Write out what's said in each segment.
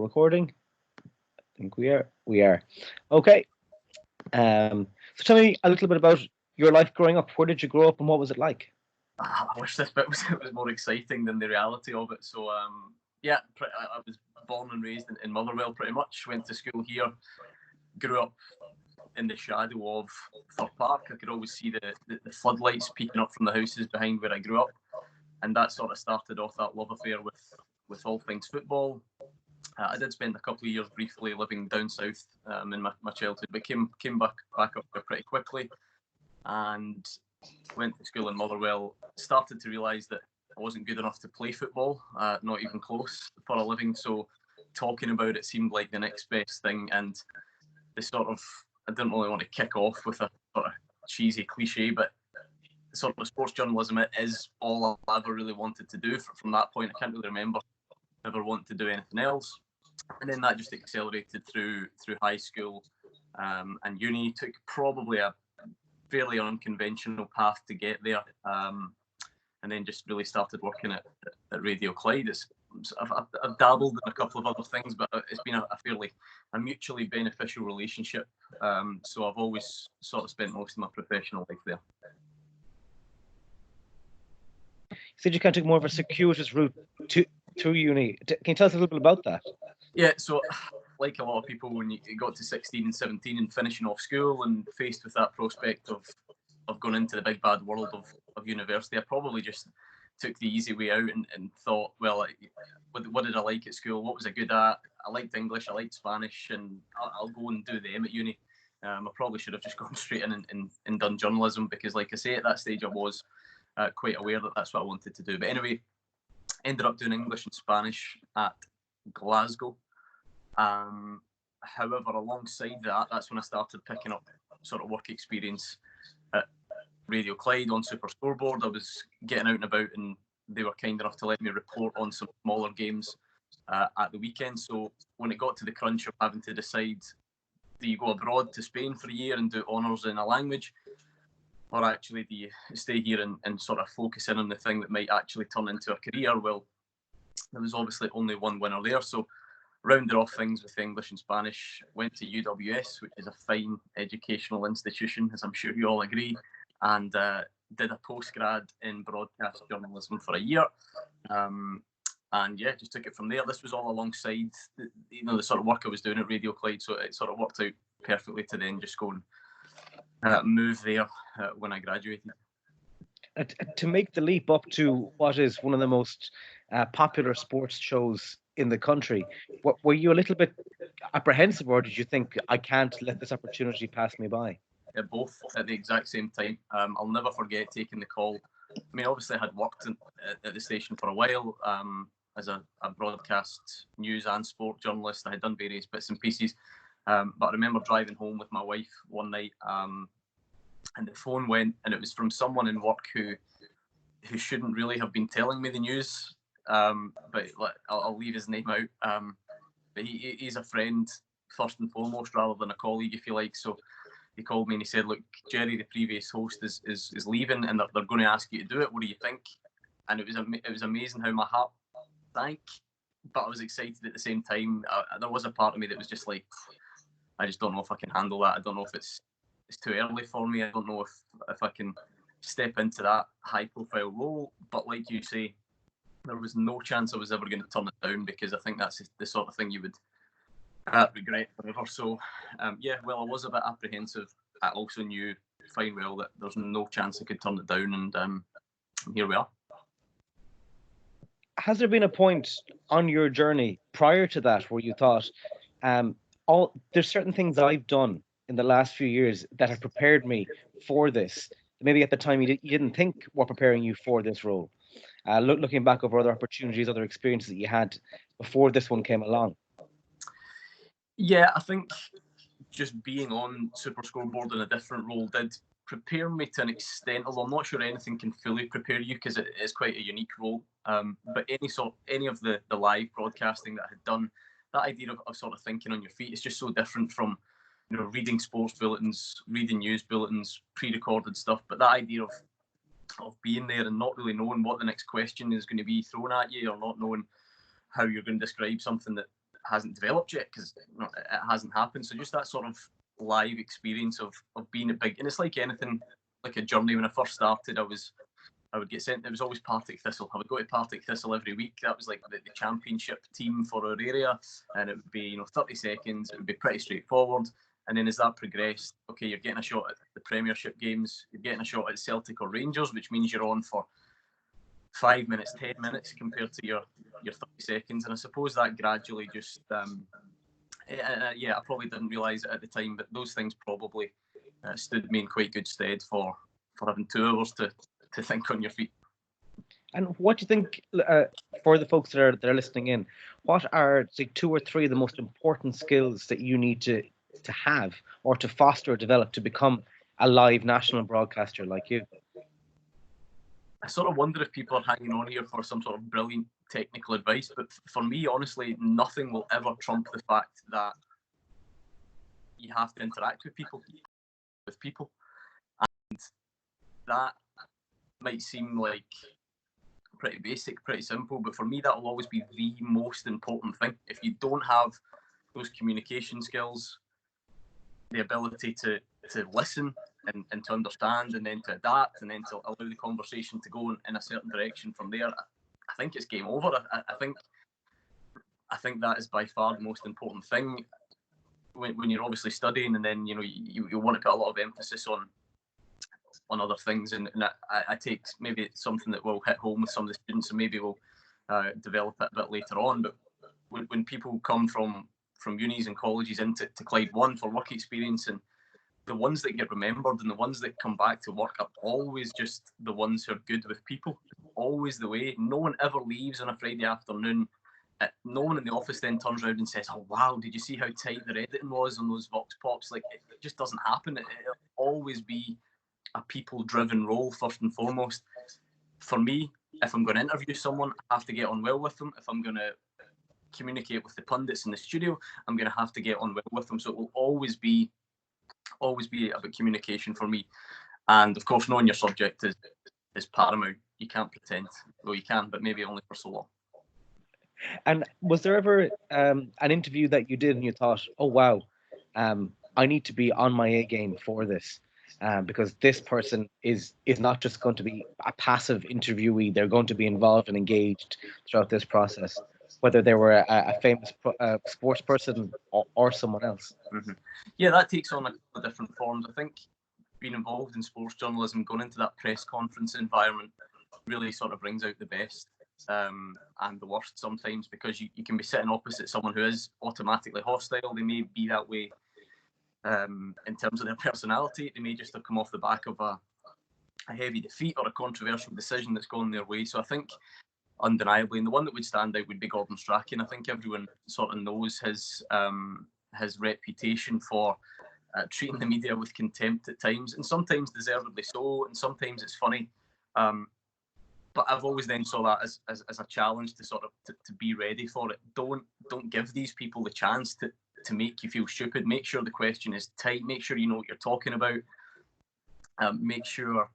recording? I think we are. We are. Okay. So tell me a little bit about your life growing up. Where did you grow up and what was it like? I wish this bit was more exciting than the reality of it. So, yeah, I was born and raised in Motherwell pretty much. Went to school here, grew up in the shadow of Thor Park. I could always see the floodlights peeking up from the houses behind where I grew up. And that sort of started off that love affair with all things football. I did spend a couple of years briefly living down south in my childhood, but came back up there pretty quickly, and went to school in Motherwell. Started to realise that I wasn't good enough to play football, not even close, for a living. So talking about it seemed like the next best thing, and the sort of, I didn't really want to kick off with a sort of cheesy cliche, but sort of sports journalism, it is all I ever really wanted to do. From that point, I can't really remember ever wanting to do anything else. And then that just accelerated through high school and uni. Took probably a fairly unconventional path to get there, and then just really started working at Radio Clyde. I've dabbled in a couple of other things, but it's been a mutually beneficial relationship. So I've always sort of spent most of my professional life there. You said you kind of took more of a circuitous route through uni. Can you tell us a little bit about that? Yeah, so like a lot of people, when you got to 16 and 17 and finishing off school and faced with that prospect of going into the big bad world of university, I probably just took the easy way out and thought, well, what did I like at school? What was I good at? I liked English, I liked Spanish, and I'll go and do them at uni. I probably should have just gone straight in and done journalism, because, like I say, at that stage I was quite aware that that's what I wanted to do. But anyway, ended up doing English and Spanish at Glasgow. However, alongside that, that's when I started picking up sort of work experience at Radio Clyde on Super Scoreboard. I was getting out and about, and they were kind enough to let me report on some smaller games at the weekend. So when it got to the crunch of having to decide, do you go abroad to Spain for a year and do honours in a language, or actually do you stay here and sort of focus in on the thing that might actually turn into a career? Well, there was obviously only one winner there, so rounded off things with English and Spanish, went to UWS, which is a fine educational institution, as I'm sure you all agree, and did a postgrad in broadcast journalism for a year. And yeah, just took it from there. This was all alongside the sort of work I was doing at Radio Clyde, so it sort of worked out perfectly to then just go and move there when I graduated. To make the leap up to what is one of the most popular sports shows in the country, were you a little bit apprehensive, or did you think, I can't let this opportunity pass me by? Both at the exact same time. I'll never forget taking the call. I mean, obviously I had worked at the station for a while as a broadcast news and sport journalist. I had done various bits and pieces, but I remember driving home with my wife one night, and the phone went, and it was from someone in work who shouldn't really have been telling me the news, but I'll leave his name out. But he's a friend first and foremost, rather than a colleague, if you like. So he called me and he said, "Look, Jerry, the previous host is leaving, and they're going to ask you to do it. What do you think?" And it was amazing how my heart sank, but I was excited at the same time. There was a part of me that was just like, I just don't know if I can handle that. I don't know if it's too early for me. I don't know if I can step into that high profile role. But like you say, there was no chance I was ever going to turn it down, because I think that's the sort of thing you would regret forever. So yeah, well, I was a bit apprehensive. I also knew fine well that there's no chance I could turn it down, and here we are. Has there been a point on your journey prior to that where you thought, there's certain things I've done in the last few years that have prepared me for this? Maybe at the time you didn't think were preparing you for this role. Looking back over other opportunities, other experiences that you had before this one came along. Yeah, I think just being on Super Scoreboard in a different role did prepare me to an extent, although I'm not sure anything can fully prepare you, because it is quite a unique role. But any of the live broadcasting that I had done, that idea of sort of thinking on your feet is just so different from, reading sports bulletins, reading news bulletins, pre-recorded stuff. But that idea of being there and not really knowing what the next question is going to be thrown at you, or not knowing how you're going to describe something that hasn't developed yet because it hasn't happened. So just that sort of live experience of being at big, and it's like anything, like a journey. When I first started, I would get sent. It was always Partick Thistle. I would go to Partick Thistle every week. That was like the championship team for our area, and it would be 30 seconds. It would be pretty straightforward. And then as that progressed, okay, you're getting a shot at the Premiership games. You're getting a shot at Celtic or Rangers, which means you're on for 5 minutes, 10 minutes compared to your 30 seconds. And I suppose that gradually just, I probably didn't realise it at the time, but those things probably stood me in quite good stead for having 2 hours to think on your feet. And what do you think, for the folks that are listening in, what are, say, 2 or 3 of the most important skills that you need to have or to foster or develop to become a live national broadcaster like you? I sort of wonder if people are hanging on here for some sort of brilliant technical advice, but for me, honestly, nothing will ever trump the fact that you have to interact with people. And that might seem like pretty basic, pretty simple, but for me, that will always be the most important thing. If you don't have those communication skills, the ability to listen and to understand, and then to adapt, and then to allow the conversation to go in a certain direction from there, I think it's game over. I think that is by far the most important thing when you're obviously studying, and then you want to put a lot of emphasis on other things, and I take maybe something that will hit home with some of the students, and maybe we'll develop it a bit later on. But when people come from unis and colleges into Clyde One for work experience, and the ones that get remembered and the ones that come back to work are always just the ones who are good with people. Always the way. No one ever leaves on a Friday afternoon. No one in the office then turns around and says, "Oh wow, did you see how tight the editing was on those vox pops?" Like, it just doesn't happen. It'll always be a people-driven role first and foremost. For me, if I'm going to interview someone, I have to get on well with them. If I'm going to communicate with the pundits in the studio, I'm going to have to get on well with them. So it will always be about communication for me. And of course, knowing your subject is paramount. You can't pretend. Well, you can, but maybe only for so long. And was there ever an interview that you did and you thought, "Oh wow, I need to be on my A game for this"? Because this person is not just going to be a passive interviewee; they're going to be involved and engaged throughout this process, whether they were a famous sports person or someone else. Mm-hmm. Yeah, that takes on a couple of different forms. I think being involved in sports journalism, going into that press conference environment, really sort of brings out the best and the worst sometimes, because you can be sitting opposite someone who is automatically hostile. They may be that way in terms of their personality. They may just have come off the back of a heavy defeat or a controversial decision that's gone their way. So I think undeniably, and the one that would stand out would be Gordon Strachan. I think everyone sort of knows his reputation for treating the media with contempt at times, and sometimes deservedly so, and sometimes it's funny. But I've always then saw that as a challenge to sort of to be ready for it. Don't give these people the chance to make you feel stupid. Make sure the question is tight. Make sure you know what you're talking about. Make sure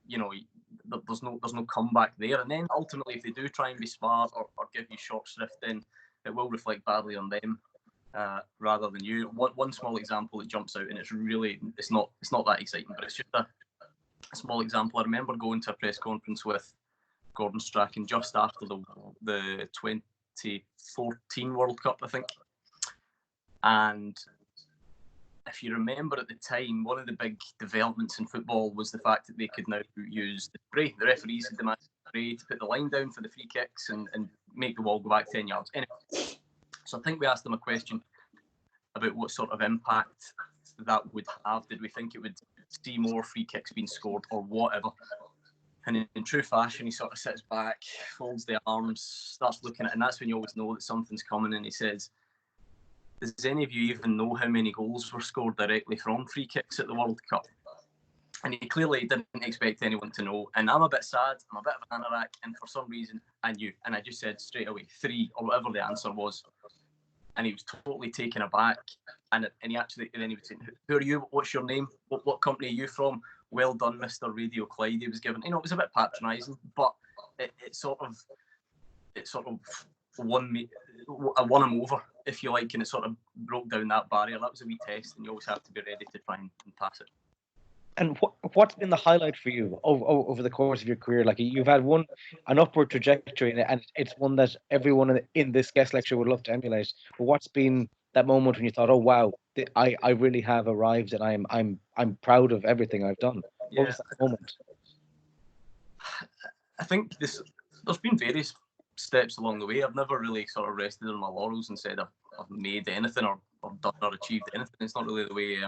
there's no comeback there. And then ultimately, if they do try and be smart or give you short shrift, then it will reflect badly on them rather than you. One small example that jumps out, and it's not that exciting, but it's just a small example. I remember going to a press conference with Gordon Strachan just after the 2014 World Cup, I think. And if you remember at the time, one of the big developments in football was the fact that they could now use the spray. The referees had demanded spray to put the line down for the free kicks and make the ball go back 10 yards. Anyway, so I think we asked them a question about what sort of impact that would have. Did we think it would see more free kicks being scored or whatever? And in true fashion, he sort of sits back, folds the arms, starts looking at it, and that's when you always know that something's coming, and he says, "Does any of you even know how many goals were scored directly from free kicks at the World Cup?" And he clearly didn't expect anyone to know. And I'm a bit sad, I'm a bit of an anorak, and for some reason I knew. And I just said straight away, 3, or whatever the answer was. And he was totally taken aback. And he would say, "Who are you? What's your name? What company are you from? Well done, Mr. Radio Clyde." He was given, it was a bit patronising, but it sort of won me. I won him over, if you like, and it sort of broke down that barrier. That was a wee test, and you always have to be ready to try and pass it. And what's been the highlight for you over the course of your career? Like, you've had an upward trajectory, and it's one that everyone in this guest lecture would love to emulate. But what's been that moment when you thought, "Oh wow, I really have arrived, and I'm proud of everything I've done"? What was that moment? I think there's been various steps along the way. I've never really sort of rested on my laurels and said I've made anything or done or achieved anything. It's not really the way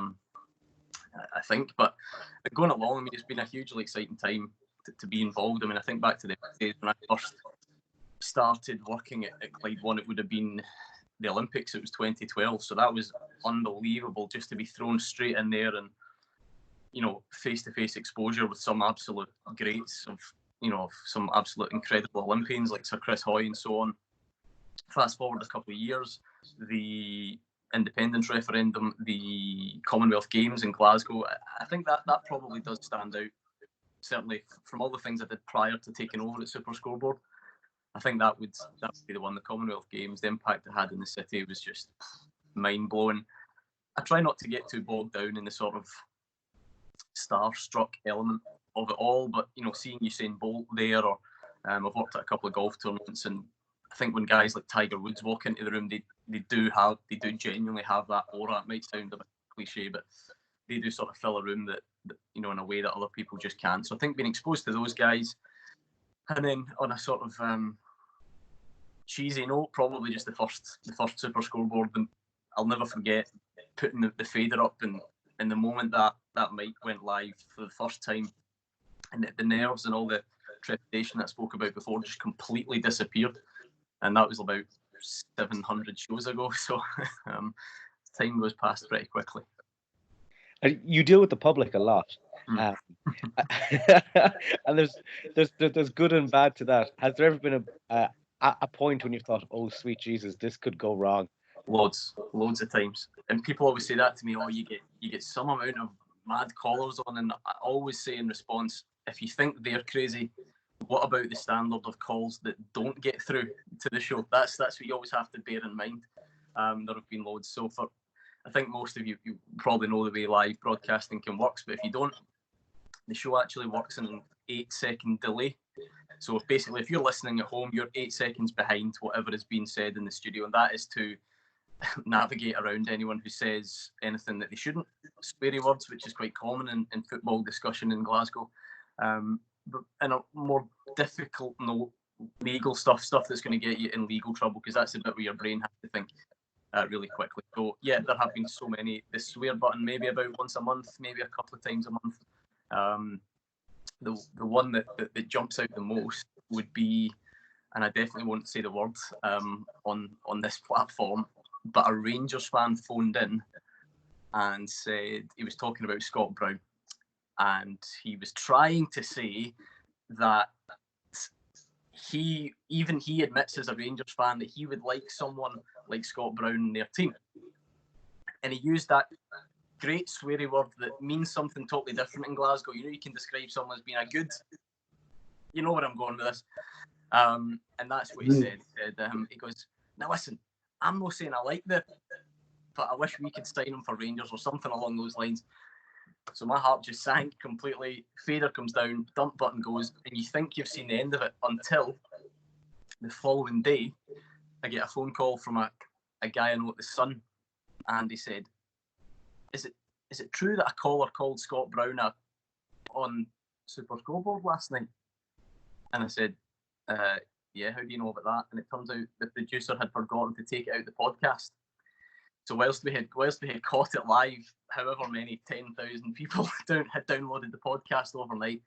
I think. But going along, I mean, it's been a hugely exciting time to be involved. I mean, I think back to the days when I first started working at Clyde One, it would have been the Olympics. It was 2012, so that was unbelievable just to be thrown straight in there and, you know, face-to-face exposure with some absolute greats of, you know, some absolute incredible Olympians like Sir Chris Hoy and so on. Fast forward a couple of years, the independence referendum, the Commonwealth Games in Glasgow, I think that probably does stand out, certainly from all the things I did prior to taking over at Super Scoreboard. I think that would be the one. The Commonwealth Games, the impact it had in the city was just mind-blowing. I try not to get too bogged down in the sort of star-struck element of it all, but, you know, seeing Usain Bolt there, or I've worked at a couple of golf tournaments, and I think when guys like Tiger Woods walk into the room, they do genuinely have that aura. It might sound a bit cliche, but they do sort of fill a room that you know, in a way that other people just can't. So I think being exposed to those guys, and then on a sort of cheesy note, probably just the first Super Scoreboard, and I'll never forget putting the fader up, and in the moment that mic went live for the first time, and the nerves and all the trepidation that I spoke about before just completely disappeared. And that was about 700 shows ago. So time goes past pretty quickly. You deal with the public a lot, and there's good and bad to that. Has there ever been a point when you thought, "Oh, sweet Jesus, this could go wrong"? Loads of times, and people always say that to me. Oh, you get some amount of mad callers on, and I always say in response, if you think they're crazy, what about the standard of calls that don't get through to the show? That's what you always have to bear in mind. There have been loads. So I think most of you probably know the way live broadcasting can work, but if you don't, the show actually works in an 8-second delay. So basically, if you're listening at home, you're 8 seconds behind whatever is being said in the studio, and that is to navigate around anyone who says anything that they shouldn't, sweary words, which is quite common in football discussion in Glasgow. But in a more difficult note, legal stuff that's going to get you in legal trouble, because that's the bit where your brain has to think really quickly. So yeah, there have been so many. The swear button maybe about once a month, maybe a couple of times a month. The one that jumps out the most would be, and I definitely won't say the word on this platform, but a Rangers fan phoned in and said he was talking about Scott Brown, and he was trying to say that he admits as a Rangers fan that he would like someone like Scott Brown in their team, and he used that great sweary word that means something totally different in Glasgow. You know, you can describe someone as being a good, you know where I'm going with this, and that's what he said. He goes, "Now listen, I'm not saying I like this, but I wish we could sign him for Rangers," or something along those lines. So my heart just sank completely. Fader comes down, dump button goes, and you think you've seen the end of it, until the following day, I get a phone call from a guy I know at the Sun, and he said, "Is it true that a caller called Scott Brown on Super Scoreboard last night?" And I said, "Yeah, how do you know about that?" And it turns out the producer had forgotten to take it out the podcast. So whilst we had caught it live, however many 10,000 people had downloaded the podcast overnight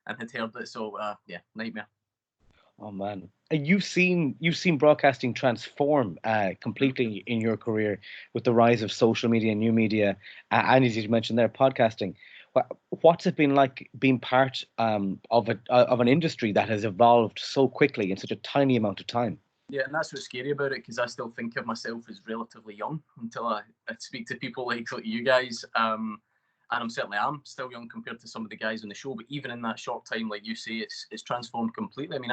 and had heard it. So yeah, nightmare. Oh man, you've seen broadcasting transform completely in your career with the rise of social media and new media, and as you mentioned there, podcasting. What's it been like being part of an industry that has evolved so quickly in such a tiny amount of time? Yeah, and that's what's scary about it, because I still think of myself as relatively young until I speak to people like you guys. And I'm still young compared to some of the guys on the show. But even in that short time, like you say, it's transformed completely. I mean,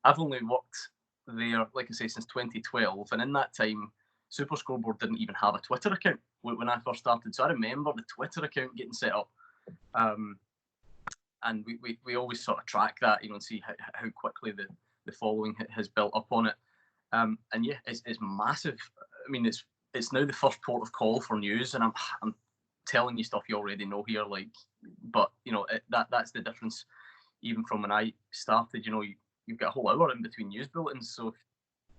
I've only worked there, like I say, since 2012, and in that time, Super Scoreboard didn't even have a Twitter account when I first started. So I remember the Twitter account getting set up, and we always sort of track that, and see how quickly the following has built up on it. And yeah, it's massive. I mean, it's now the first port of call for news, and I'm telling you stuff you already know here, but that's the difference. Even from when I started, you've got a whole hour in between news bulletins, so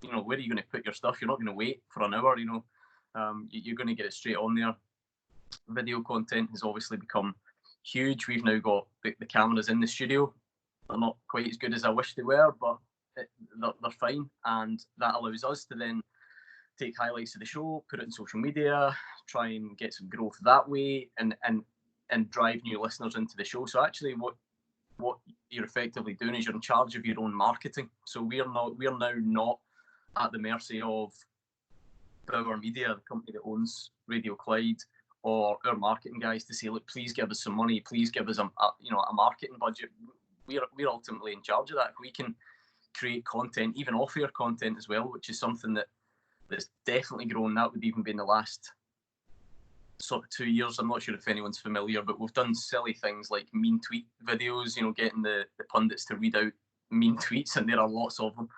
where are you going to put your stuff? You're not going to wait for an hour, you're going to get it straight on there. Video content has obviously become huge. We've now got the cameras in the studio. They're not quite as good as I wish they were, but they're fine, and that allows us to then take highlights of the show, put it in social media, try and get some growth that way, and drive new listeners into the show. So actually, what you're effectively doing is you're in charge of your own marketing. So we're now not at the mercy of Bauer Media, the company that owns Radio Clyde, or our marketing guys to say, look, please give us some money, please give us a marketing budget. We're ultimately in charge of that. If we can create content, even off-air content as well, which is something that's definitely grown. That would even be in the last sort of 2 years. I'm not sure if anyone's familiar, but we've done silly things like mean tweet videos, getting the pundits to read out mean tweets, and there are lots of them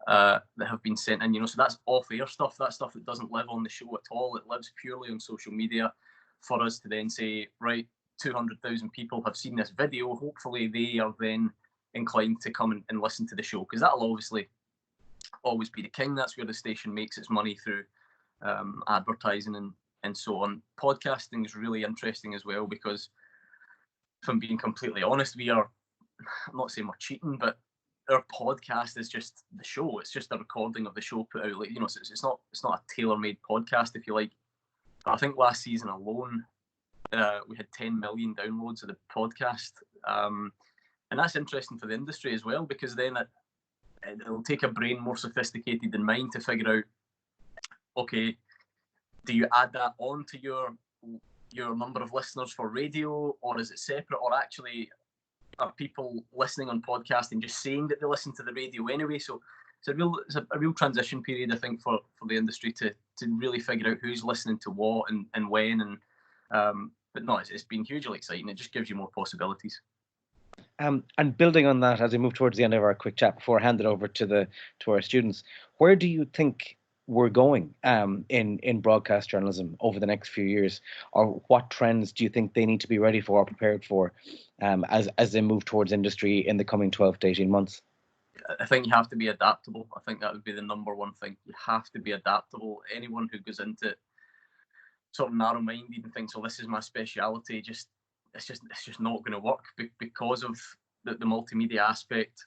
that have been sent in, so that's off-air stuff. That's stuff that doesn't live on the show at all. It lives purely on social media for us to then say, right, 200,000 people have seen this video. Hopefully they are then inclined to come and listen to the show, because that'll obviously always be the king. That's where the station makes its money, through advertising and so on. Podcasting is really interesting as well, because if I'm being completely honest, I'm not saying we're cheating, but our podcast is just the show. It's just a recording of the show put out. So it's not a tailor-made podcast, if you like. I think last season alone, we had 10 million downloads of the podcast, and that's interesting for the industry as well, because then it'll take a brain more sophisticated than mine to figure out, okay, do you add that on to your number of listeners for radio, or is it separate, or actually are people listening on podcasting just saying that they listen to the radio anyway? So it's a real transition period, I think, for the industry to really figure out who's listening to what and when. And but no, it's been hugely exciting. It just gives you more possibilities. And building on that, as we move towards the end of our quick chat before I hand it over to our students, where do you think we're going in broadcast journalism over the next few years, or what trends do you think they need to be ready for or prepared for as they move towards industry in the coming 12 to 18 months? I think you have to be adaptable. I think that would be the number one thing. You have to be adaptable. Anyone who goes into it sort of narrow-minded and thinks, "Oh, this is my speciality," it's just not going to work because of the multimedia aspect.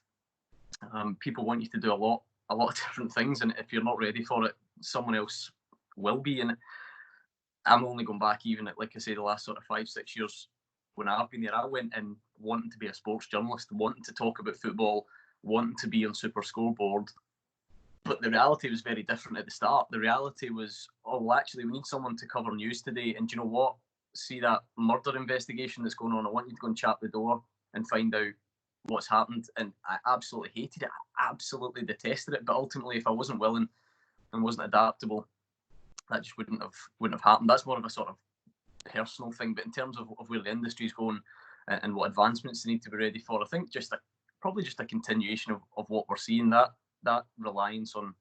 People want you to do a lot of different things, and if you're not ready for it, someone else will be. And I'm only going back, even at, like I say, the last sort of 5-6 years when I've been there. I went in wanting to be a sports journalist, wanting to talk about football, wanting to be on Super Scoreboard. But the reality was very different at the start. The reality was, oh, well, actually, we need someone to cover news today. And do you know what? See that murder investigation that's going on? I want you to go and chat the door and find out what's happened. And I absolutely hated it. I absolutely detested it. But ultimately, if I wasn't willing and wasn't adaptable, that just wouldn't have happened. That's more of a sort of personal thing. But in terms of where the industry's going and what advancements they need to be ready for, I think probably just a continuation of what we're seeing. That reliance on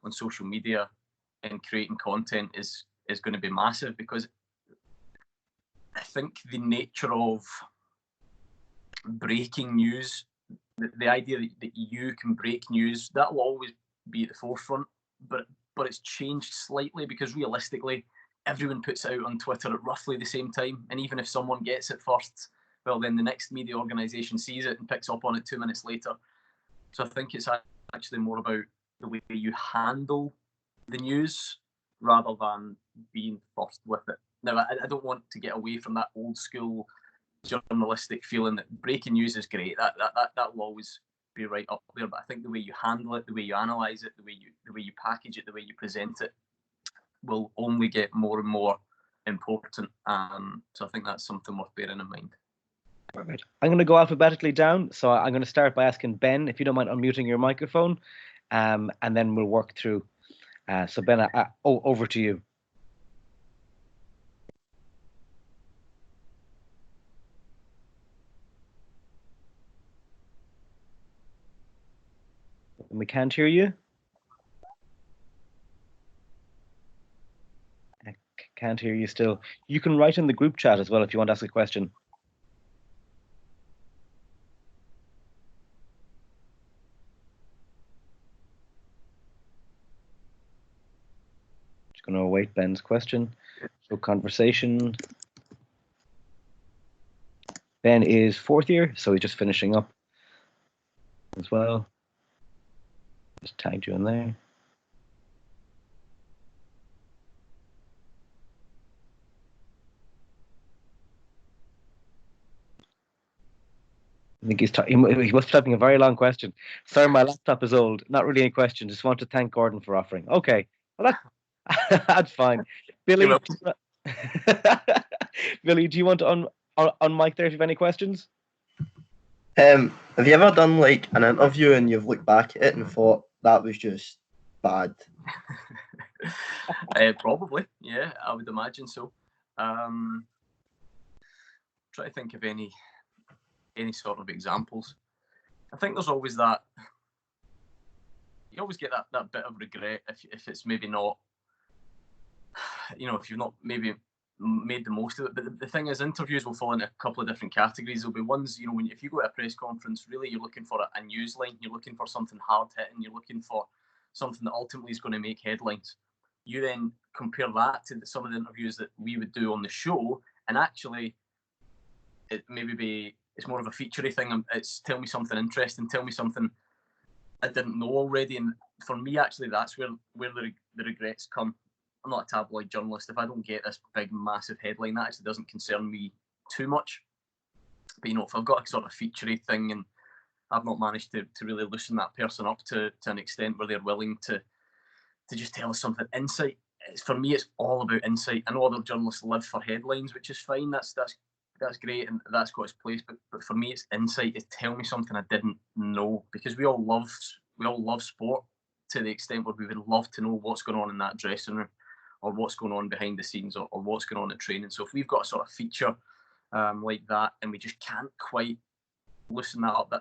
social media and creating content is going to be massive, because I think the nature of breaking news, the idea that you can break news, that will always be at the forefront, but it's changed slightly, because realistically everyone puts it out on Twitter at roughly the same time, and even if someone gets it first, well, then the next media organisation sees it and picks up on it 2 minutes later. So I think it's actually more about the way you handle the news rather than being first with it. Now, I don't want to get away from that old school journalistic feeling that breaking news is great. That will always be right up there. But I think the way you handle it, the way you analyse it, the way you package it, the way you present it, will only get more and more important. So I think that's something worth bearing in mind. Perfect. I'm going to go alphabetically down. So I'm going to start by asking Ben, if you don't mind unmuting your microphone. and then we'll work through. So Ben, over to you. We can't hear you. I can't hear you still. You can write in the group chat as well if you want to ask a question. Just going to await Ben's question. So conversation. Ben is 4th year, so he's just finishing up as well. Just tagged you in there. I think he was typing a very long question. Sorry, my laptop is old. Not really a question. Just want to thank Gordon for offering. Okay, well that's fine. Billy, Billy, do you want to on mic there if you have any questions? Have you ever done like an interview and you've looked back at it and thought that was just bad? Probably, yeah, I would imagine so. Try to think of any sort of examples. I think there's always that. You always get that bit of regret if it's maybe not, if you've not maybe made the most of it. But the thing is, interviews will fall into a couple of different categories. There'll be ones, if you go to a press conference, really you're looking for a news line, you're looking for something hard hitting, you're looking for something that ultimately is going to make headlines. You then compare that to some of the interviews that we would do on the show, and actually it it's more of a featurey thing. It's tell me something interesting, tell me something I didn't know already. And for me, actually, that's where the regrets come. I'm not a tabloid journalist. If I don't get this big, massive headline, that actually doesn't concern me too much. But, if I've got a sort of featurey thing and I've not managed to really loosen that person up to an extent where they're willing to just tell us something insight. For me, it's all about insight. I know other journalists live for headlines, which is fine. That's great, and that's got its place. But for me, it's insight. It's tell me something I didn't know, because we all love sport to the extent where we would love to know what's going on in that dressing room, or what's going on behind the scenes, or what's going on at training. So if we've got a sort of feature like that, and we just can't quite loosen that up,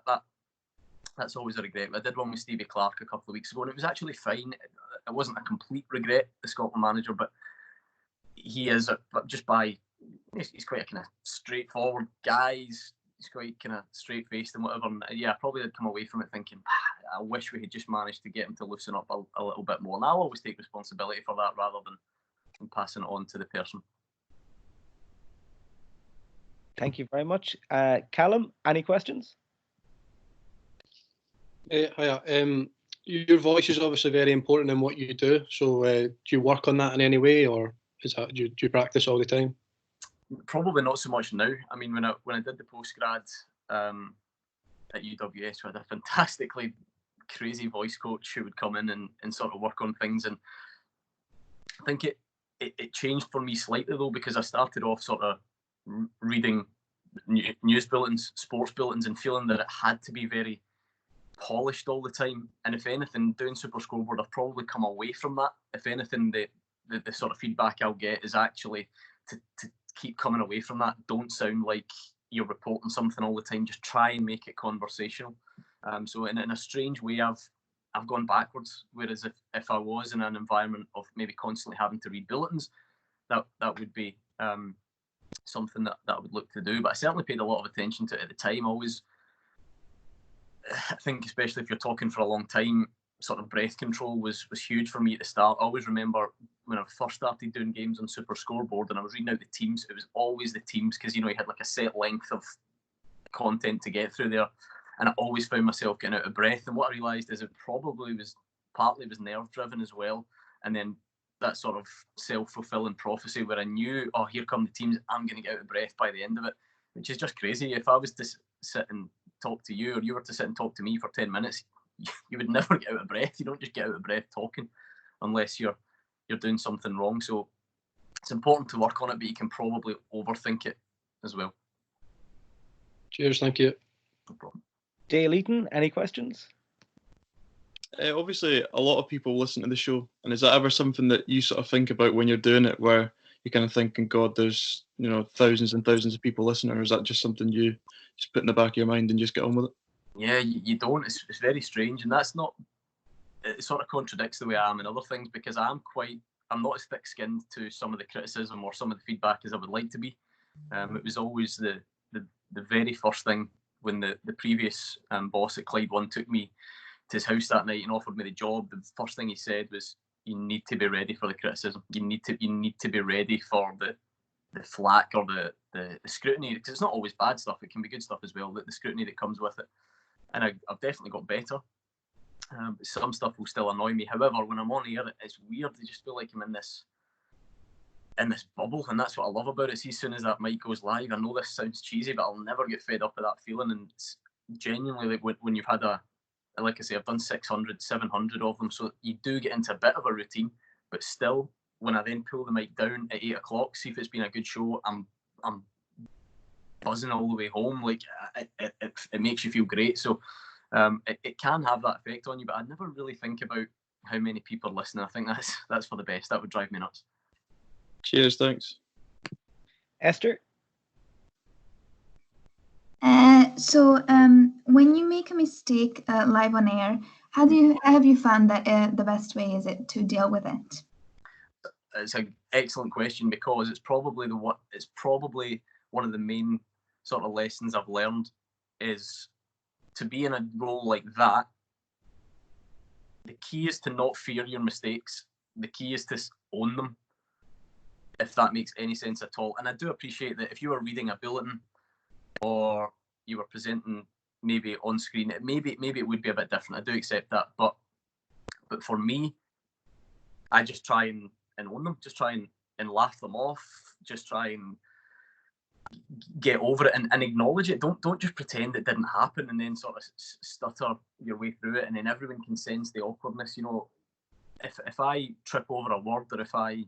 that's always a regret. I did one with Stevie Clark a couple of weeks ago, and it was actually fine. It wasn't a complete regret, the Scotland manager, but he is he's quite a kind of straightforward guy. He's quite kind of straight-faced and whatever. And yeah, I probably did come away from it thinking, I wish we had just managed to get him to loosen up a little bit more. And I'll always take responsibility for that rather than passing it on to the person. Thank you very much. Callum, any questions? Hiya. Your voice is obviously very important in what you do. So do you work on that in any way, or do you practice all the time? Probably not so much now. I mean, when I did the postgrad at UWS, we had a fantastically crazy voice coach who would come in and sort of work on things. And I think it changed for me slightly, though, because I started off sort of reading news bulletins, sports bulletins, and feeling that it had to be very polished all the time. And if anything, doing Super Scoreboard, I've probably come away from that. If anything, the sort of feedback I'll get is actually to keep coming away from that. Don't sound like you're reporting something all the time. Just try and make it conversational. So in a strange way, I've gone backwards. Whereas if I was in an environment of maybe constantly having to read bulletins, that would be something that I would look to do. But I certainly paid a lot of attention to it at the time. I think, especially if you're talking for a long time, sort of breath control was huge for me at the start. I always remember when I first started doing games on Super Scoreboard and I was reading out the teams, it was always the teams, because you had like a set length of content to get through there, and I always found myself getting out of breath. And what I realised is it probably was partly nerve driven as well, and then that sort of self-fulfilling prophecy where I knew, oh, here come the teams, I'm going to get out of breath by the end of it, which is just crazy. If I was to sit and talk to you, or you were to sit and talk to me for 10 minutes, you would never get out of breath. You don't just get out of breath talking unless you're doing something wrong. So it's important to work on it, but you can probably overthink it as well. Cheers, thank you. No problem. Dale Eaton, any questions? Obviously, a lot of people listen to the show, and is that ever something that you sort of think about when you're doing it, where you're kind of thinking, God, there's thousands and thousands of people listening, or is that just something you just put in the back of your mind and just get on with it? Yeah, you don't. It's very strange, and that's not. It sort of contradicts the way I am in other things, because I'm not as thick-skinned to some of the criticism or some of the feedback as I would like to be. It was always the very first thing when the previous boss at Clyde One took me to his house that night and offered me the job. The first thing he said was, "You need to be ready for the criticism. You need to be ready for the flack or the scrutiny, because it's not always bad stuff. It can be good stuff as well. The scrutiny that comes with it." And I've definitely got better. But some stuff will still annoy me. However, when I'm on air, it's weird. I just feel like I'm in this bubble, and that's what I love about it. See, as soon as that mic goes live, I know this sounds cheesy, but I'll never get fed up with that feeling. And it's genuinely like when you've had like I say, I've done 600, 700 of them, so you do get into a bit of a routine. But still, when I then pull the mic down at 8 o'clock, see if it's been a good show, I'm buzzing all the way home. Like it makes you feel great. So it can have that effect on you, but I never really think about how many people are listening. I think that's for the best. That would drive me nuts. Cheers, thanks. Esther? So when you make a mistake live on air, how have you found that the best way is it to deal with it? It's an excellent question, because it's probably one of the main sort of lessons I've learned is to be in a role like that. The key is to not fear your mistakes. The key is to own them, if that makes any sense at all. And I do appreciate that if you were reading a bulletin or you were presenting maybe on screen, maybe it would be a bit different. I do accept that, but for me, I just try and own them, just try and laugh them off, just try and get over it and acknowledge it. Don't just pretend it didn't happen and then sort of stutter your way through it, and then everyone can sense the awkwardness. If I trip over a word, or if I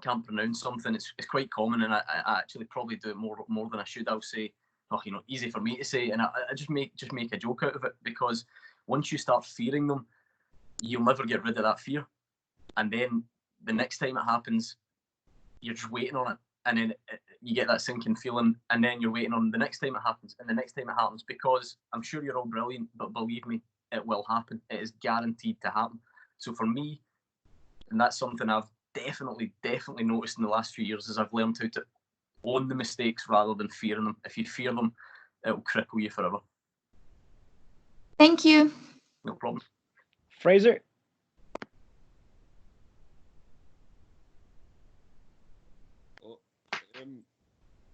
can't pronounce something, it's quite common, and I actually probably do it more than I should. I'll say, "Oh, easy for me to say," and I just make a joke out of it, because once you start fearing them, you'll never get rid of that fear, and then the next time it happens, you're just waiting on it, and then you get that sinking feeling, and then you're waiting on the next time it happens, and the next time it happens, because I'm sure you're all brilliant, but believe me, it will happen. It is guaranteed to happen. So for me, and that's something I've definitely noticed in the last few years, is I've learned how to own the mistakes rather than fearing them. If you fear them, it'll cripple you forever. Thank you. No problem. Fraser?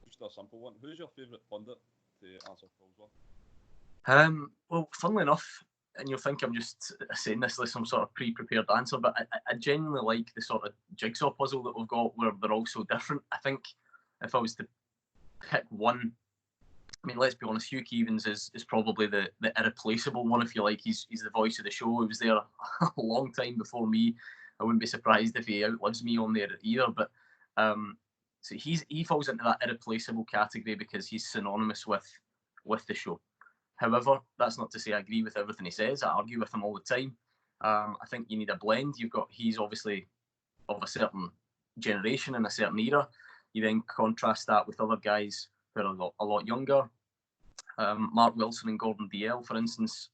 Just a simple one. Who's your favourite pundit to answer calls with? Well, funnily enough, and you'll think I'm just saying this like some sort of pre-prepared answer, but I genuinely like the sort of jigsaw puzzle that we've got, where they're all so different. I think if I was to pick one, I mean, let's be honest, Hugh Keevins is probably the irreplaceable one, if you like. He's the voice of the show. He was there a long time before me. I wouldn't be surprised if he outlives me on there either. But so he falls into that irreplaceable category because he's synonymous with the show. However, that's not to say I agree with everything he says. I argue with him all the time. I think you need a blend. He's obviously of a certain generation and a certain era. You then contrast that with other guys who are a lot younger. Mark Wilson and Gordon DL, for instance,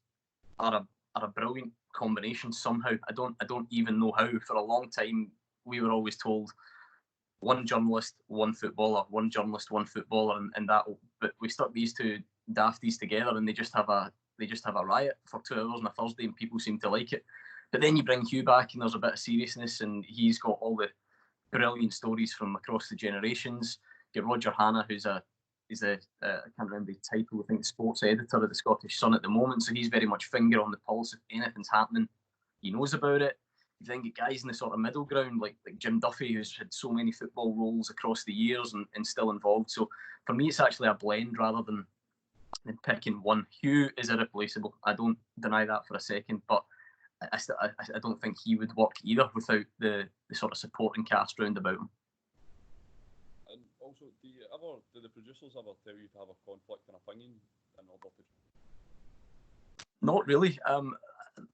are a brilliant combination somehow. I don't even know how. For a long time, we were always told one journalist, one footballer, one journalist, one footballer, and that. But we stuck these two dafties together, and they just have a riot for 2 hours on a Thursday, and people seem to like it. But then you bring Hugh back, and there's a bit of seriousness, and he's got all the brilliant stories from across the generations. Get Roger Hannah, who's I can't remember his title, I think sports editor at the Scottish Sun at the moment, so he's very much finger on the pulse. If anything's happening, he knows about it. You then get guys in the sort of middle ground like Jim Duffy, who's had so many football roles across the years and still involved. So for me, it's actually a blend rather than picking one. Hugh is irreplaceable. I don't deny that for a second, but I don't think he would work either without the sort of supporting cast round about him. And also, do the producers ever tell you to have a conflict in opinion in order to? Not really.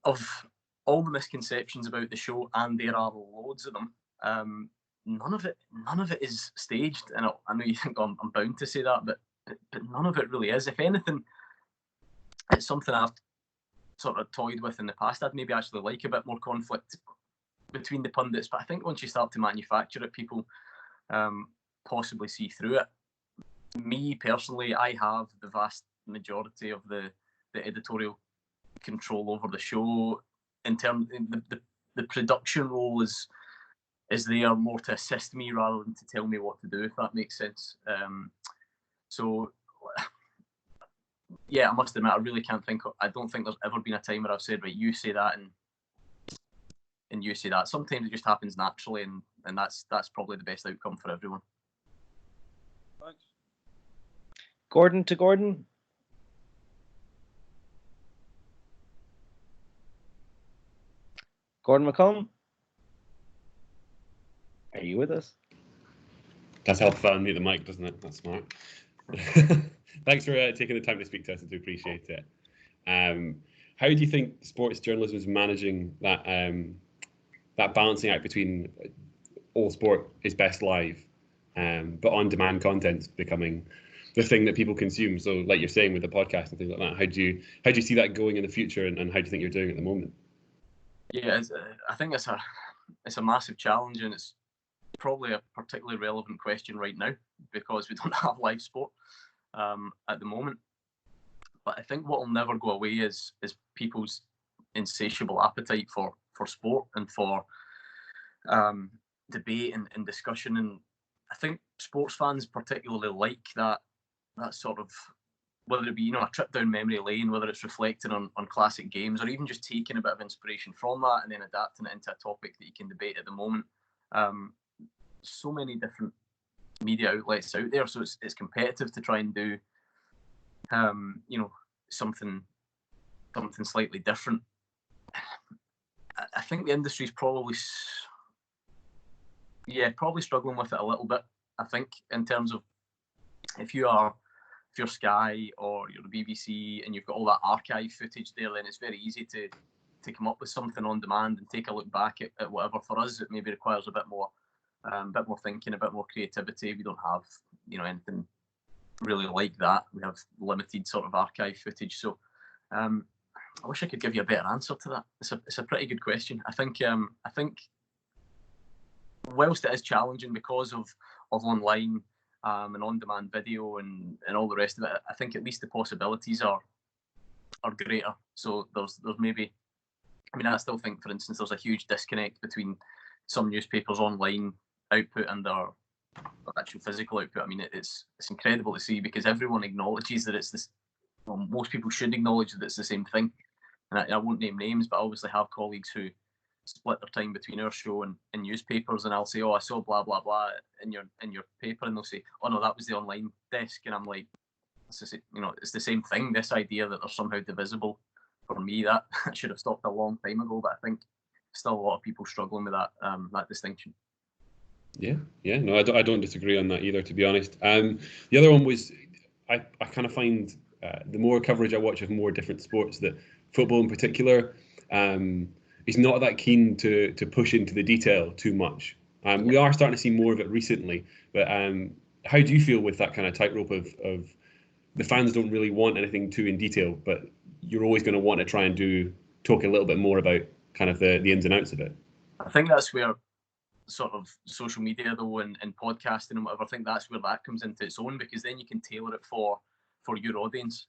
of all the misconceptions about the show, and there are loads of them, none of it is staged. And I know you think I'm bound to say that, but none of it really is. If anything, it's something I've sort of toyed with in the past. I'd maybe actually like a bit more conflict between the pundits, but I think once you start to manufacture it, people possibly see through it. Me personally, I have the vast majority of the editorial control over the show. In terms, the production role is there more to assist me rather than to tell me what to do, if that makes sense. So yeah, I must admit, I really can't think. I don't think there's ever been a time where I've said, right, you say that and you say that. Sometimes it just happens naturally, and that's probably the best outcome for everyone. Thanks. Gordon to Gordon. Gordon McComb, are you with us? That's helpful. Unmute the mic, doesn't it? That's smart. Thanks for taking the time to speak to us. I do appreciate it. How do you think sports journalism is managing that that balancing act between all sport is best live, but on-demand content's becoming the thing that people consume? So, like you're saying with the podcast and things like that, how do you see that going in the future, and how do you think you're doing at the moment? Yeah, I think it's a massive challenge, and it's probably a particularly relevant question right now because we don't have live sport at the moment. But I think what will never go away is people's insatiable appetite for sport and for debate and discussion. And I think sports fans particularly like that sort of, whether it be a trip down memory lane, whether it's reflecting on classic games, or even just taking a bit of inspiration from that and then adapting it into a topic that you can debate at the moment. So many different media outlets out there, so it's competitive to try and do something slightly different. I think the industry's probably struggling with it a little bit. I think in terms of if you're Sky or you're the BBC and you've got all that archive footage there, then it's very easy to come up with something on demand and take a look back at whatever. For us, it maybe requires a bit more thinking, a bit more creativity. We don't have anything really like that. We have limited sort of archive footage. So I wish I could give you a better answer to that. It's a pretty good question. I think whilst it is challenging because of online and on-demand video and all the rest of it, I think at least the possibilities are greater. So there's maybe, I still think, for instance, there's a huge disconnect between some newspapers' online output and their actual physical output. It's incredible to see because everyone acknowledges that it's this. Well, most people should acknowledge that it's the same thing. And I won't name names, but I obviously have colleagues who split their time between our show and newspapers, and I'll say, oh, I saw blah blah blah in your paper, and they'll say, oh no, that was the online desk, and I'm like, it's the same thing. This idea that they're somehow divisible, for me, that should have stopped a long time ago. But I think still a lot of people struggling with that distinction. Yeah, no, I don't disagree on that either, to be honest. The other one was I kind of find the more coverage I watch of more different sports, that football in particular, is not that keen to push into the detail too much. We are starting to see more of it recently, but how do you feel with that kind of tightrope of the fans don't really want anything too in detail, but you're always going to want to try and talk a little bit more about kind of the ins and outs of it? I think that's where sort of social media though and podcasting and whatever, I think that's where that comes into its own, because then you can tailor it for your audience.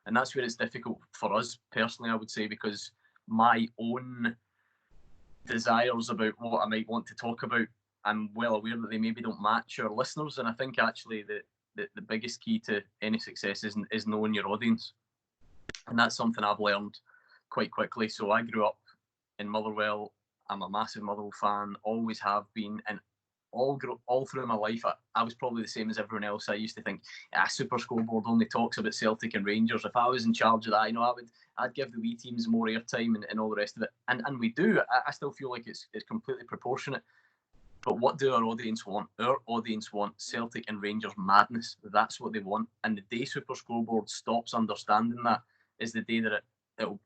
And that's where it's difficult for us personally, I would say, because my own desires about what I might want to talk about, I'm well aware that they maybe don't match our listeners. And I think actually the biggest key to any success is knowing your audience. And that's something I've learned quite quickly. So I grew up in Motherwell. I'm a massive Motherwell fan, always have been, and all through my life, I was probably the same as everyone else. I used to think, Super Scoreboard only talks about Celtic and Rangers. If I was in charge of that, I'd give the wee teams more airtime and all the rest of it. And we do. I still feel like it's completely proportionate. But what do our audience want? Our audience want Celtic and Rangers madness. That's what they want. And the day Super Scoreboard stops understanding that is the day that it'll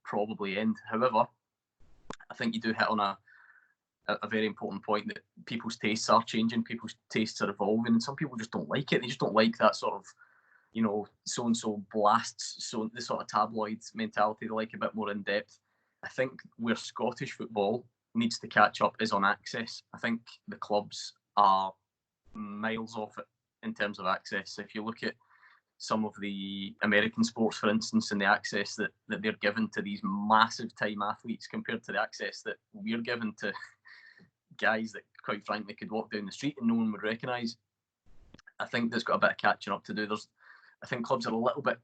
probably end. However, I think you do hit on a very important point that people's tastes are changing, people's tastes are evolving, and some people just don't like it. They just don't like that sort of, so and so blasts, so the sort of tabloid mentality. They like a bit more in depth. I think where Scottish football needs to catch up is on access. I think the clubs are miles off it in terms of access. If you look at some of the American sports, for instance, and the access that they're given to these massive time athletes compared to the access that we're given to guys that, quite frankly, could walk down the street and no one would recognise. I think there's got a bit of catching up to do. I think clubs are a little bit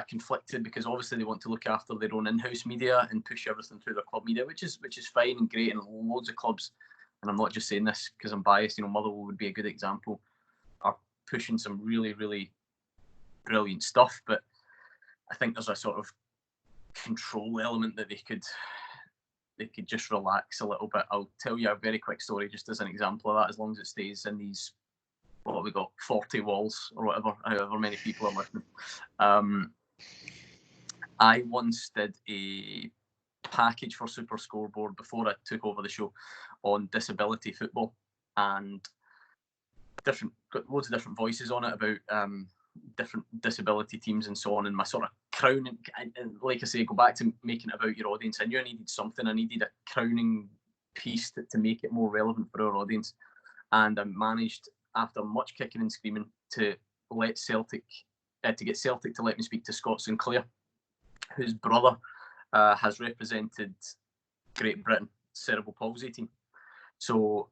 conflicted because obviously they want to look after their own in-house media and push everything through their club media, which is fine and great, and loads of clubs, and I'm not just saying this because I'm biased, Motherwell would be a good example, are pushing some really, really brilliant stuff, but I think there's a sort of control element that they could just relax a little bit. I'll tell you a very quick story just as an example of that, as long as it stays in these, what have we got, 40 walls or whatever, however many people are listening. I once did a package for Super Scoreboard before I took over the show on disability football, and got loads of different voices on it about different disability teams and so on. And my sort of crowning, and like I say, go back to making it about your audience. I knew I needed something. I needed a crowning piece to make it more relevant for our audience. And I managed, after much kicking and screaming, to let Celtic, to get Celtic to let me speak to Scott Sinclair, whose brother has represented Great Britain cerebral palsy team. So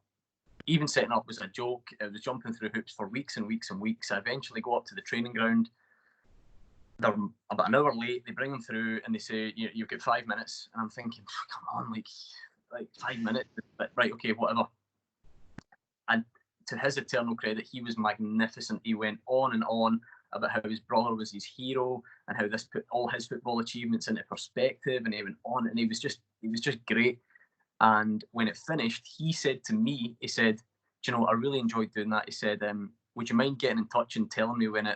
even setting up was a joke. I was jumping through hoops for weeks and weeks and weeks. I eventually go up to the training ground. They're about an hour late. They bring them through and they say, "You've got 5 minutes." And I'm thinking, come on, like 5 minutes. But right, okay, whatever. And to his eternal credit, he was magnificent. He went on and on about how his brother was his hero and how this put all his football achievements into perspective. And he went on, and he was just great. And when it finished, he said to me, he said, "Do you know, I really enjoyed doing that." He said, "Would you mind getting in touch and telling me when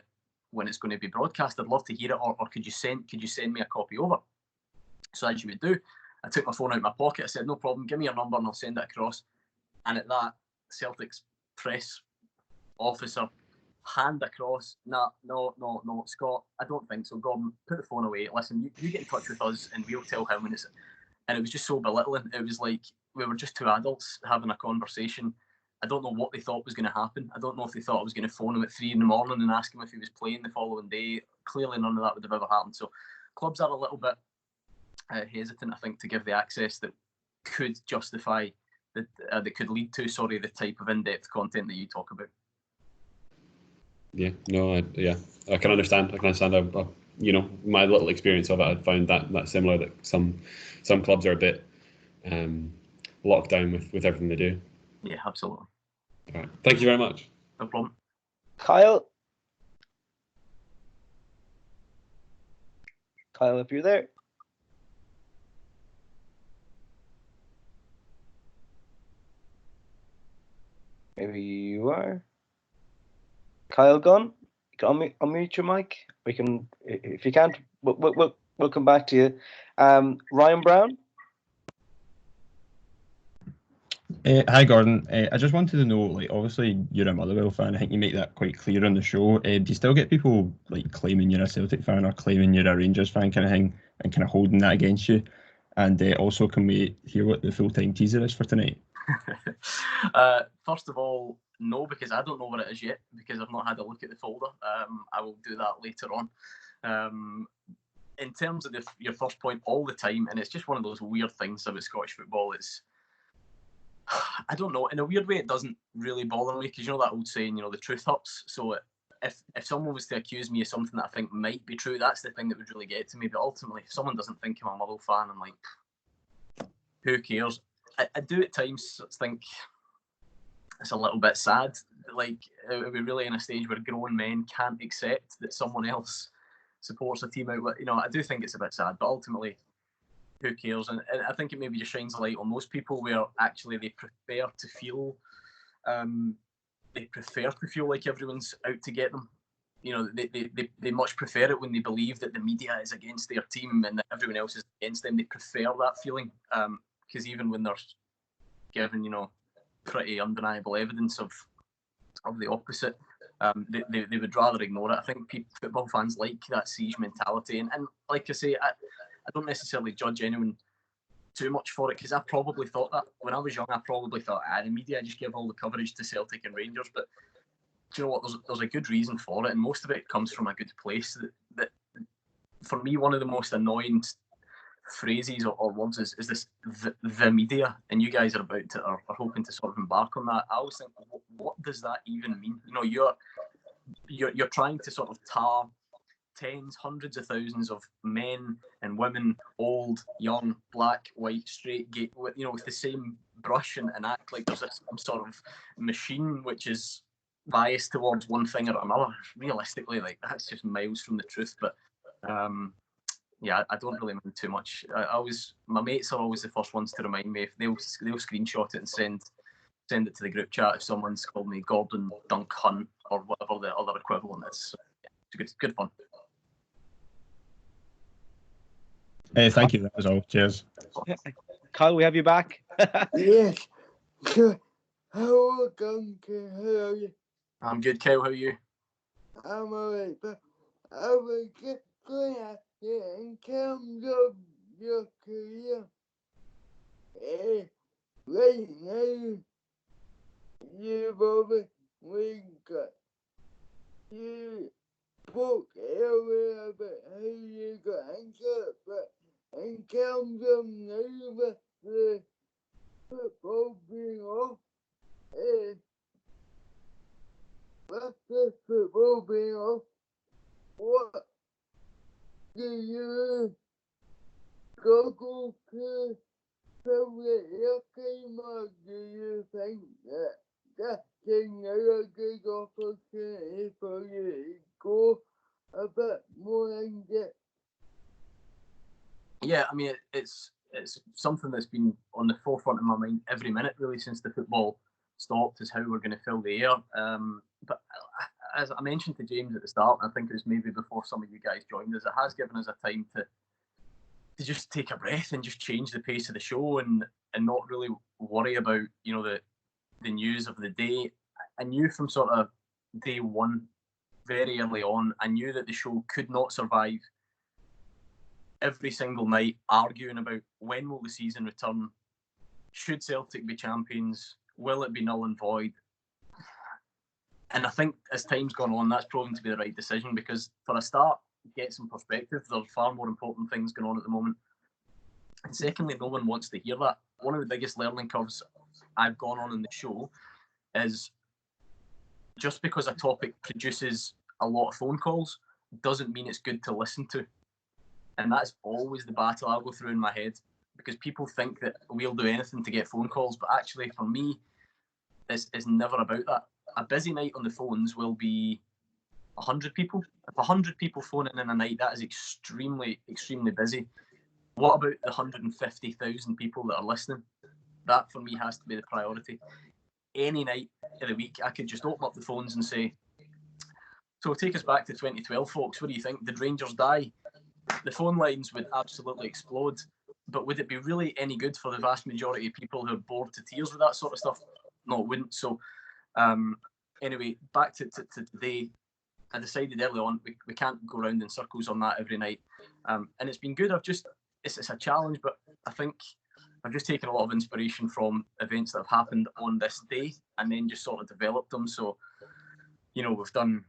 it's going to be broadcast? I'd love to hear it, or could you send me a copy over?" So as you would do, I took my phone out of my pocket. I said, "No problem, give me your number and I'll send it across." And at that, Celtic's press officer, hand across, no, Scott, I don't think so. Gordon, put the phone away. Listen, you get in touch with us and we'll tell him when it's. And it was just so belittling. It was like we were just two adults having a conversation. I don't know what they thought was going to happen. I don't know if they thought I was going to phone him at 3 a.m. and ask him if he was playing the following day. Clearly, none of that would have ever happened. So clubs are a little bit hesitant, I think, to give the access that could justify, that could lead to, the type of in-depth content that you talk about. Yeah, no, I can understand. My little experience of it, I found that similar, that some clubs are a bit locked down with everything they do. Yeah, absolutely. All right. Thank you very much. No problem. Kyle, if you're there. Maybe you are. Kyle gone? You can unmute your mic. We can, if you can't, we'll come back to you. Ryan Brown? Hi Gordon, I just wanted to know, obviously you're a Motherwell fan. I think you make that quite clear on the show. Do you still get people claiming you're a Celtic fan or claiming you're a Rangers fan kind of thing, and kind of holding that against you? And also, can we hear what the full-time teaser is for tonight? First of all, no, because I don't know what it is yet, because I've not had a look at the folder. I will do that later on. In terms of your first point, all the time, and it's just one of those weird things about Scottish football. I don't know. In a weird way, it doesn't really bother me, because that old saying, the truth hurts. So if someone was to accuse me of something that I think might be true, that's the thing that would really get to me. But ultimately, if someone doesn't think I'm a Motherwell fan, I'm like, who cares? I do at times think it's a little bit sad. Are we really in a stage where grown men can't accept that someone else supports a team out? I do think it's a bit sad, but ultimately, who cares? And I think it maybe just shines a light on those people where actually they prefer to feel like everyone's out to get them. you know, they much prefer it when they believe that the media is against their team and that everyone else is against them. They prefer that feeling, because even when they're given, you know, pretty undeniable evidence of the opposite, they would rather ignore it. I think football fans like that siege mentality, and like I say, I don't necessarily judge anyone too much for it, because I probably thought that when I was young. I probably thought, the media just give all the coverage to Celtic and Rangers, but do you know what? There's a good reason for it, and most of it comes from a good place. That for me, one of the most annoying phrases or words is this the media, and you guys are are hoping to sort of embark on that. I always think, what does that even mean? You know, you're trying to sort of tar tens, hundreds of thousands of men and women, old, young, black, white, straight, gay, you know, with the same brush and act like there's some sort of machine which is biased towards one thing or another. Realistically, like, that's just miles from the truth. But yeah, I don't really mind too much. My mates are always the first ones to remind me. If they'll screenshot it and send it to the group chat if someone's called me Gordon, Dunk, Hunt, or whatever the other equivalent is. It's good fun. Thank you. That was all. Cheers. Kyle, we have you back. Yes. Hello, Duncan. How are you? I'm good, Kyle. How are you? I'm alright, but I was just going to ask you, in terms of your career, right now, you've obviously got, you spoke earlier about how you got injured, but in terms of now with the football being off, with the football being off, what do you struggle to fill the airtime, or do you think that this is now a good opportunity for you to go a bit more in depth? Yeah, I mean, it's something that's been on the forefront of my mind every minute, really, since the football stopped, is how we're going to fill the air. But as I mentioned to James at the start, I think it was maybe before some of you guys joined us, it has given us a time to just take a breath and just change the pace of the show and not really worry about, you know, the news of the day. I knew from sort of day one, very early on, I knew that the show could not survive every single night arguing about when will the season return, should Celtic be champions, will it be null and void. And I think as time's gone on, that's proven to be the right decision, because for a start, get some perspective. There are far more important things going on at the moment. And secondly, no one wants to hear that. One of the biggest learning curves I've gone on in the show is just because a topic produces a lot of phone calls doesn't mean it's good to listen to. And that's always the battle I'll go through in my head, because people think that we'll do anything to get phone calls. But actually, for me, it's never about that. A busy night on the phones will be 100 people. If 100 people phone in a night, that is extremely, extremely busy. What about the 150,000 people that are listening? That, for me, has to be the priority. Any night of the week, I could just open up the phones and say, so take us back to 2012, folks. What do you think? Did Rangers die? The phone lines would absolutely explode. But would it be really any good for the vast majority of people who are bored to tears with that sort of stuff? No, it wouldn't. So anyway, back to today. I decided early on we can't go around in circles on that every night. And it's been good. It's a challenge, but I think I've just taken a lot of inspiration from events that have happened on this day and then just sort of developed them. So, you know, we've done,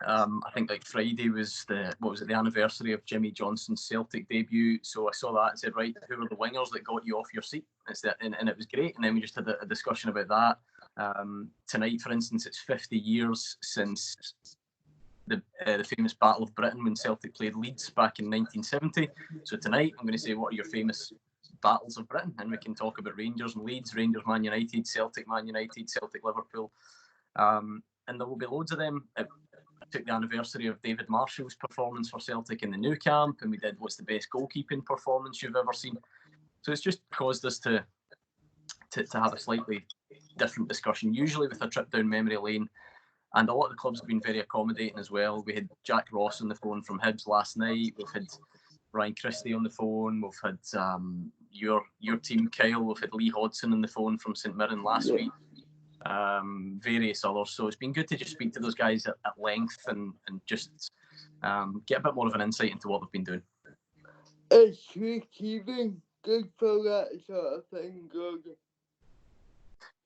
I think like Friday was the anniversary of Jimmy Johnson's Celtic debut. So I saw that and said, right, who were the wingers that got you off your seat? And it was great. And then we just had a discussion about that. Tonight, for instance, it's 50 years since the famous Battle of Britain when Celtic played Leeds back in 1970. So tonight I'm going to say, what are your famous battles of Britain? And we can talk about Rangers and Leeds, Rangers Man United, Celtic Man United, Celtic Liverpool. And there will be loads of them. I took the anniversary of David Marshall's performance for Celtic in the new camp, and we did what's the best goalkeeping performance you've ever seen. So it's just caused us to have a slightly different discussion, usually with a trip down memory lane. And a lot of the clubs have been very accommodating as well. We had Jack Ross on the phone from Hibs last night. We've had Ryan Christie on the phone. We've had your team, Kyle. We've had Lee Hodson on the phone from St Mirren last week. Various others. So it's been good to just speak to those guys at length and just get a bit more of an insight into what they've been doing. It's Keegan good for that sort of thing, Gordon?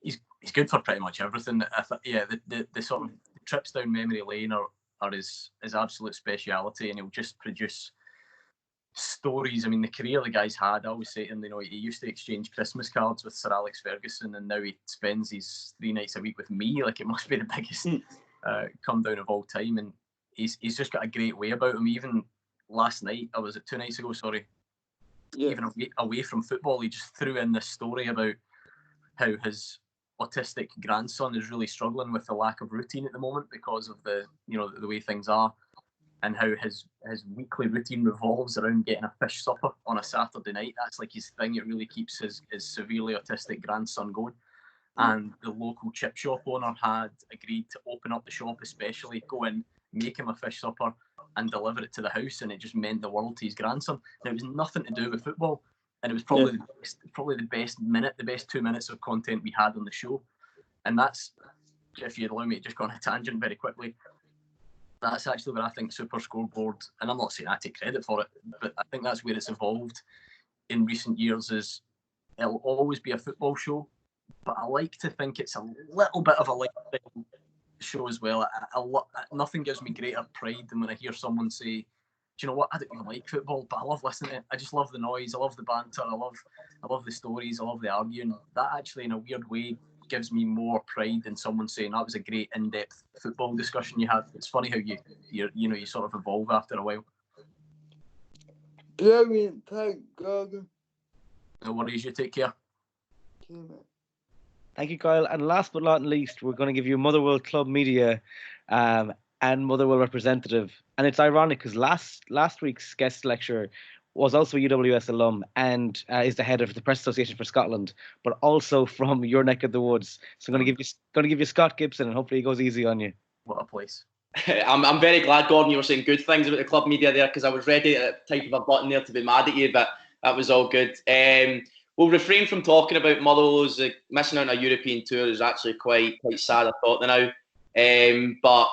He's good for pretty much everything. The sort of trips down memory lane are his absolute speciality, and he'll just produce stories. I mean, the career the guy's had, I always say to him, he used to exchange Christmas cards with Sir Alex Ferguson, and now he spends his 3 nights a week with me. Like, it must be the biggest come down of all time, and he's just got a great way about him. Even last night, 2 nights ago, sorry, even away from football, he just threw in this story about how his autistic grandson is really struggling with the lack of routine at the moment because of the way things are, and how his weekly routine revolves around getting a fish supper on a Saturday night. That's like his thing. It really keeps his severely autistic grandson going. And the local chip shop owner had agreed to open up the shop, especially go in, make him a fish supper and deliver it to the house, and it just meant the world to his grandson. And it was nothing to do with football, and it was probably the best 2 minutes of content we had on the show. And that's, if you'd allow me to just go on a tangent very quickly, that's actually where I think Super Scoreboard, and I'm not saying I take credit for it, but I think that's where it's evolved in recent years. Is it'll always be a football show, but I like to think it's a little bit of a lifestyle show as well. Nothing gives me greater pride than when I hear someone say, "Do you know what? I don't even like football, but I love listening to it. I just love the noise. I love the banter. I love the stories. I love the arguing." That actually, in a weird way, gives me more pride than someone saying that was a great in-depth football discussion you had. It's funny how you sort of evolve after a while. Brilliant, thank God. No worries, you take care. Thank you, Kyle. And last but not least, we're going to give you Motherwell Club Media and Motherwell representative. And it's ironic because last week's guest lecturer was also a UWS alum and is the head of the Press Association for Scotland, but also from your neck of the woods. So I'm going to give you Scott Gibson, and hopefully he goes easy on you. What a place. I'm very glad, Gordon, you were saying good things about the club media there, because I was ready to type of a button there to be mad at you, but that was all good. We'll refrain from talking about Motherwell's missing out on a European tour is actually quite sad, I thought now. But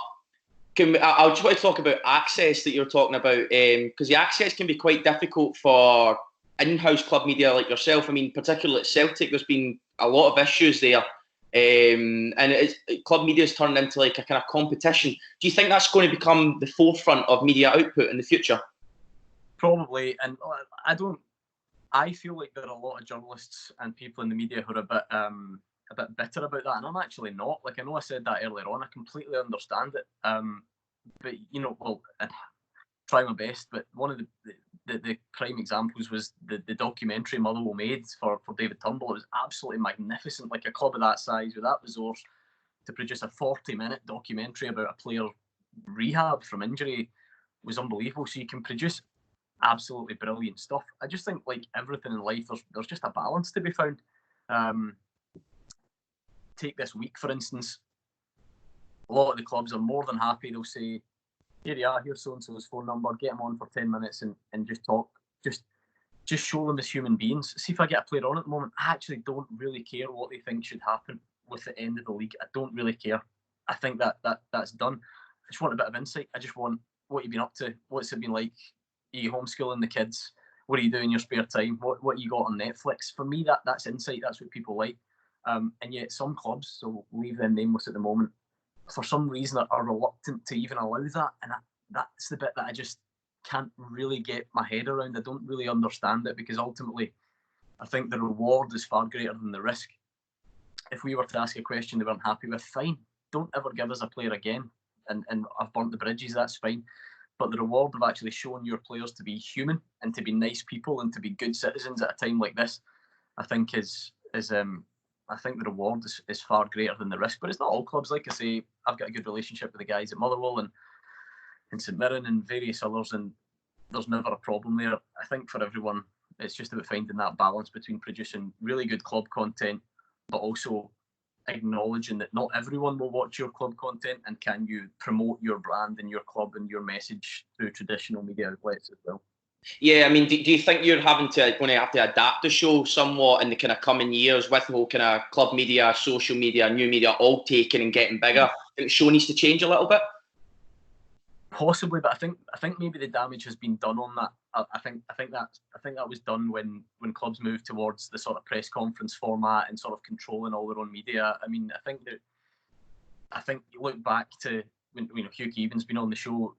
I just want to talk about access that you're talking about, because the access can be quite difficult for in-house club media like yourself. I mean, particularly at Celtic, there's been a lot of issues there. And club media has turned into like a kind of competition. Do you think that's going to become the forefront of media output in the future? Probably, and I feel like there are a lot of journalists and people in the media who are a bit bitter about that, and I'm actually not. Like, I know I said that earlier on. I completely understand it. But try my best. But one of the prime examples was the documentary Motherwell made for David Turnbull. It was absolutely magnificent. Like, a club of that size with that resource to produce a 40-minute documentary about a player rehab from injury was unbelievable. So you can produce absolutely brilliant stuff. I just think, like everything in life, there's just a balance to be found. Take this week, for instance. A lot of the clubs are more than happy. They'll say, "Here you are, here's so-and-so's phone number, get them on for 10 minutes and just talk. Just show them as human beings. See if I get a player on at the moment. I actually don't really care what they think should happen with the end of the league. I don't really care. I think that's done. I just want a bit of insight. I just want what you've been up to. What's it been like? Are you homeschooling the kids? What are you doing in your spare time? What you got on Netflix?" For me, that's insight. That's what people like. And yet some clubs, so we'll leave them nameless at the moment, for some reason are reluctant to even allow that. And that's the bit that I just can't really get my head around. I don't really understand it, because ultimately I think the reward is far greater than the risk. If we were to ask a question they weren't happy with, fine. Don't ever give us a player again. And I've burnt the bridges, that's fine. But the reward of actually showing your players to be human and to be nice people and to be good citizens at a time like this, I think I think the reward is far greater than the risk. But it's not all clubs. Like I say, I've got a good relationship with the guys at Motherwell and St Mirren and various others, and there's never a problem there. I think for everyone, it's just about finding that balance between producing really good club content, but also acknowledging that not everyone will watch your club content, and can you promote your brand and your club and your message through traditional media outlets as well? Yeah, I mean, do you think you're going to have to adapt the show somewhat in the kind of coming years with the whole kind of club media, social media, new media all taking and getting bigger? I think the show needs to change a little bit. Possibly, but I think maybe the damage has been done on that. I think that was done when clubs moved towards the sort of press conference format and sort of controlling all their own media. I mean, I think you look back to when Hugh Keevan's been on the show.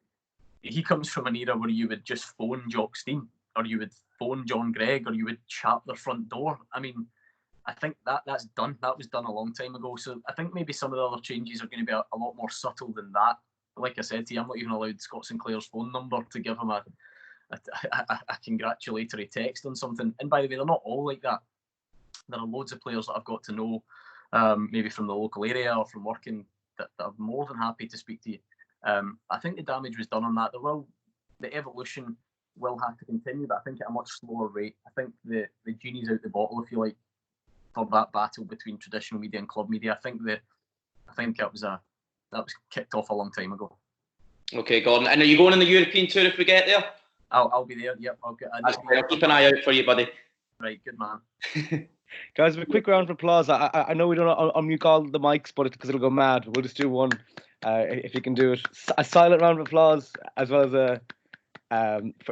He comes from an era where you would just phone Jock Stein, or you would phone John Gregg, or you would chat their front door. I mean, I think that's done. That was done a long time ago. So I think maybe some of the other changes are going to be a lot more subtle than that. Like I said to you, I'm not even allowed Scott Sinclair's phone number to give him a congratulatory text on something. And by the way, they're not all like that. There are loads of players that I've got to know, maybe from the local area or from working, that are more than happy to speak to you. I think the damage was done on that. The evolution will have to continue, but I think at a much slower rate. I think the genie's out the bottle, if you like, for that battle between traditional media and club media. I think that was kicked off a long time ago. Okay, Gordon. And are you going on the European tour if we get there? I'll be there. Yep, I'll keep an eye out for you, buddy. Right, good man. Guys, a quick round of applause. I know we don't unmute all the mics, but because it'll go mad, we'll just do one. If you can do it, a silent round of applause as well as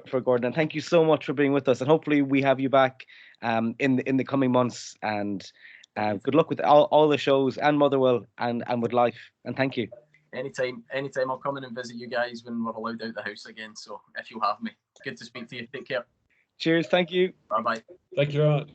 for Gordon. And thank you so much for being with us. And hopefully we have you back in the coming months. And good luck with all the shows and Motherwell and with life. And thank you. Anytime I'll come in and visit you guys when we're allowed out the house again. So if you'll have me, good to speak to you. Take care. Cheers. Thank you. Bye bye. Thank you very much.